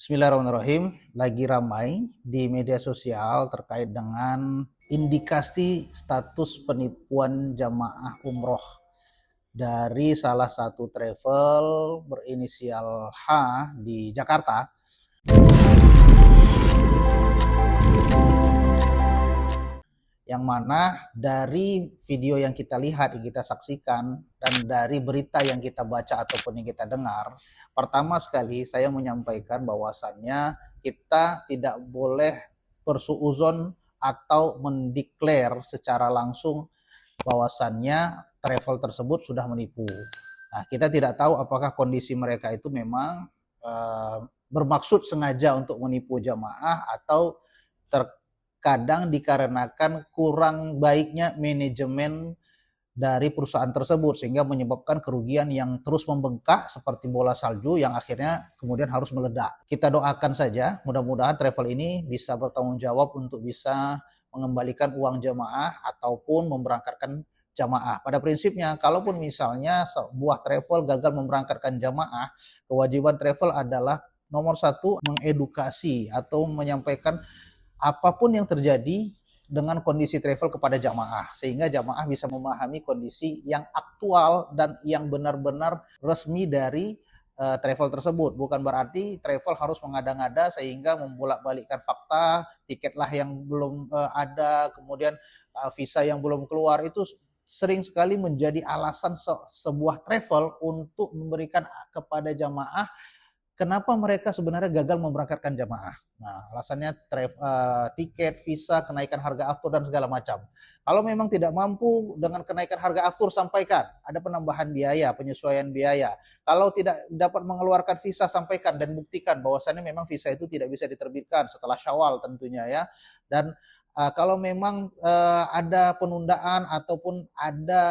Bismillahirrahmanirrahim. Lagi ramai di media sosial terkait dengan indikasi status penipuan jamaah umroh dari salah satu travel berinisial H di Jakarta. Yang mana dari video yang kita lihat, yang kita saksikan, dan dari berita yang kita baca ataupun yang kita dengar, pertama sekali saya menyampaikan bahwasannya kita tidak boleh bersuuzon atau mendeklar secara langsung bahwasannya travel tersebut sudah menipu. Nah, kita tidak tahu apakah kondisi mereka itu memang bermaksud sengaja untuk menipu jamaah atau terkadang dikarenakan kurang baiknya manajemen dari perusahaan tersebut sehingga menyebabkan kerugian yang terus membengkak seperti bola salju yang akhirnya kemudian harus meledak. Kita doakan saja mudah-mudahan travel ini bisa bertanggung jawab untuk bisa mengembalikan uang jamaah ataupun memberangkatkan jamaah. Pada prinsipnya, kalaupun misalnya sebuah travel gagal memberangkatkan jamaah, kewajiban travel adalah nomor satu, mengedukasi atau menyampaikan apapun yang terjadi dengan kondisi travel kepada jamaah, sehingga jamaah bisa memahami kondisi yang aktual dan yang benar-benar resmi dari travel tersebut. Bukan berarti travel harus mengada-ngada sehingga membolak-balikkan fakta, tiketlah yang belum ada, kemudian visa yang belum keluar, itu sering sekali menjadi alasan sebuah travel untuk memberikan kepada jamaah kenapa mereka sebenarnya gagal memberangkatkan jamaah. Nah, alasannya tiket, visa, kenaikan harga aftur, dan segala macam. Kalau memang tidak mampu dengan kenaikan harga aftur, sampaikan. Ada penambahan biaya, penyesuaian biaya. Kalau tidak dapat mengeluarkan visa, sampaikan dan buktikan bahwasannya memang visa itu tidak bisa diterbitkan setelah Syawal tentunya ya. Dan kalau memang ada penundaan ataupun ada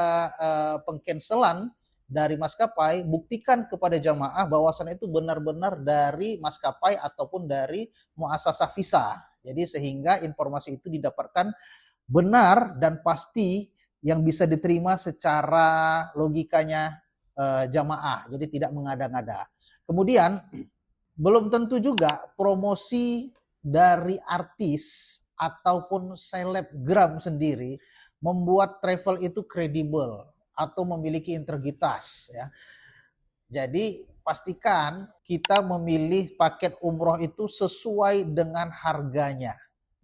pengcancelan dari maskapai, buktikan kepada jamaah bahwasannya itu benar-benar dari maskapai ataupun dari muasasah visa. Jadi sehingga informasi itu didapatkan benar dan pasti yang bisa diterima secara logikanya jamaah. Jadi tidak mengada-ngada. Kemudian belum tentu juga promosi dari artis ataupun selebgram sendiri membuat travel itu kredibel atau memiliki integritas ya. Jadi pastikan kita memilih paket umroh itu sesuai dengan harganya.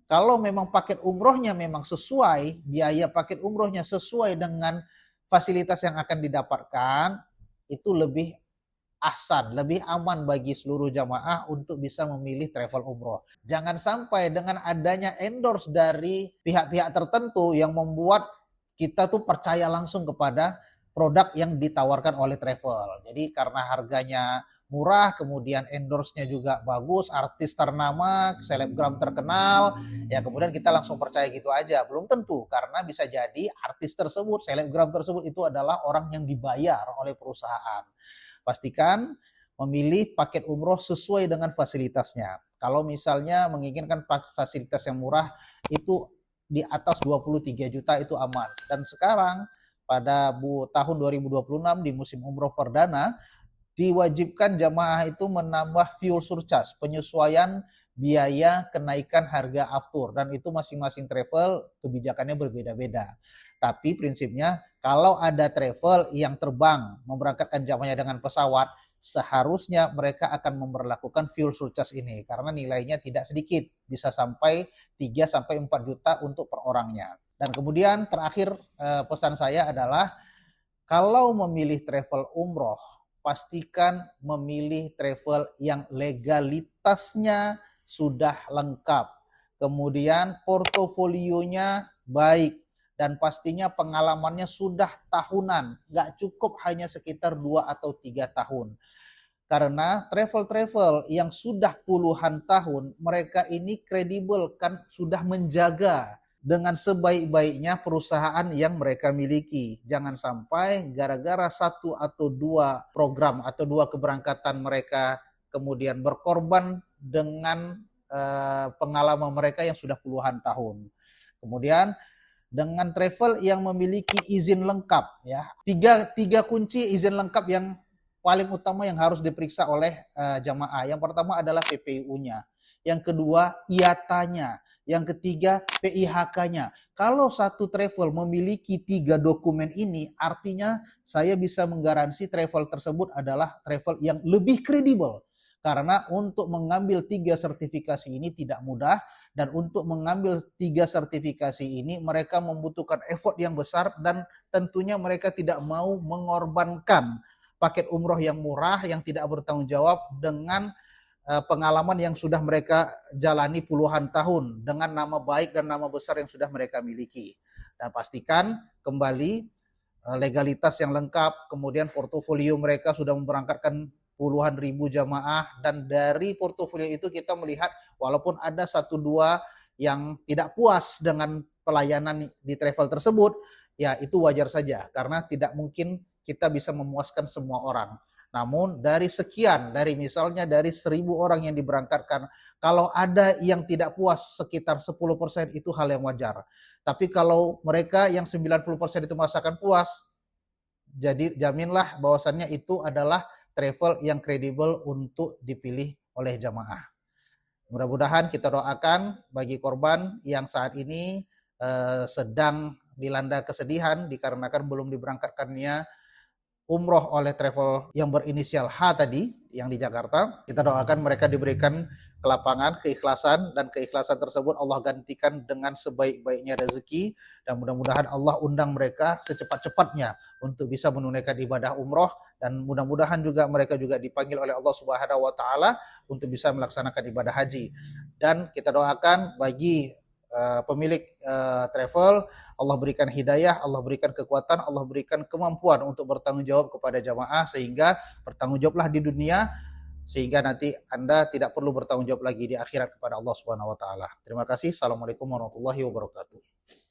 Kalau memang paket umrohnya memang sesuai, biaya paket umrohnya sesuai dengan fasilitas yang akan didapatkan, itu lebih ahsan, lebih aman bagi seluruh jamaah untuk bisa memilih travel umroh. Jangan sampai dengan adanya endorse dari pihak-pihak tertentu yang membuat kita tuh percaya langsung kepada produk yang ditawarkan oleh travel. Jadi karena harganya murah, kemudian endorse-nya juga bagus, artis ternama, selebgram terkenal, ya kemudian kita langsung percaya gitu aja. Belum tentu, karena bisa jadi artis tersebut, selebgram tersebut itu adalah orang yang dibayar oleh perusahaan. Pastikan memilih paket umroh sesuai dengan fasilitasnya. Kalau misalnya menginginkan fasilitas yang murah, itu di atas 23 juta itu aman. Dan sekarang pada tahun 2026 di musim umroh perdana diwajibkan jamaah itu menambah fuel surcharge, penyesuaian biaya kenaikan harga aftur, dan itu masing-masing travel kebijakannya berbeda-beda. Tapi prinsipnya kalau ada travel yang terbang memberangkatkan jamaahnya dengan pesawat, seharusnya mereka akan memperlakukan fuel surcharge ini karena nilainya tidak sedikit, bisa sampai 3 sampai 4 juta untuk per orangnya. Dan kemudian terakhir pesan saya adalah kalau memilih travel umroh, pastikan memilih travel yang legalitasnya sudah lengkap. Kemudian portofolionya baik dan pastinya pengalamannya sudah tahunan, nggak cukup hanya sekitar 2 atau 3 tahun. Karena travel-travel yang sudah puluhan tahun, mereka ini kredibel, kan sudah menjaga dengan sebaik-baiknya perusahaan yang mereka miliki. Jangan sampai gara-gara 1 atau 2 program atau 2 keberangkatan mereka kemudian berkorban dengan pengalaman mereka yang sudah puluhan tahun. Kemudian dengan travel yang memiliki izin lengkap ya. Tiga kunci izin lengkap yang paling utama yang harus diperiksa oleh jamaah. Yang pertama adalah PPU-nya, yang kedua IATA-nya, yang ketiga PIHK-nya. Kalau satu travel memiliki 3 dokumen ini, artinya saya bisa menggaransi travel tersebut adalah travel yang lebih kredibel. Karena untuk mengambil 3 sertifikasi ini tidak mudah, dan untuk mengambil 3 sertifikasi ini mereka membutuhkan effort yang besar, dan tentunya mereka tidak mau mengorbankan paket umroh yang murah yang tidak bertanggung jawab dengan pengalaman yang sudah mereka jalani puluhan tahun dengan nama baik dan nama besar yang sudah mereka miliki. Dan pastikan kembali legalitas yang lengkap, kemudian portofolio mereka sudah memberangkatkan puluhan ribu jamaah, dan dari portofolio itu kita melihat walaupun ada 1-2 yang tidak puas dengan pelayanan di travel tersebut, ya itu wajar saja karena tidak mungkin kita bisa memuaskan semua orang. Namun dari sekian, dari misalnya dari 1.000 orang yang diberangkatkan, kalau ada yang tidak puas sekitar 10% itu hal yang wajar. Tapi kalau mereka yang 90% itu merasakan puas, jadi jaminlah bahwasannya itu adalah travel yang kredibel untuk dipilih oleh jamaah. Mudah-mudahan kita doakan bagi korban yang saat ini sedang dilanda kesedihan dikarenakan belum diberangkatkannya umroh oleh travel yang berinisial H tadi yang di Jakarta. Kita doakan mereka diberikan kelapangan, keikhlasan, dan keikhlasan tersebut Allah gantikan dengan sebaik-baiknya rezeki, dan mudah-mudahan Allah undang mereka secepat-cepatnya untuk bisa menunaikan ibadah umroh, dan mudah-mudahan juga mereka juga dipanggil oleh Allah Subhanahu wa taala untuk bisa melaksanakan ibadah haji. Dan kita doakan bagi pemilik travel, Allah berikan hidayah, Allah berikan kekuatan, Allah berikan kemampuan untuk bertanggung jawab kepada jamaah, sehingga bertanggung jawablah di dunia, sehingga nanti Anda tidak perlu bertanggung jawab lagi di akhirat kepada Allah Subhanahu wa taala. Terima kasih. Assalamualaikum warahmatullahi wabarakatuh.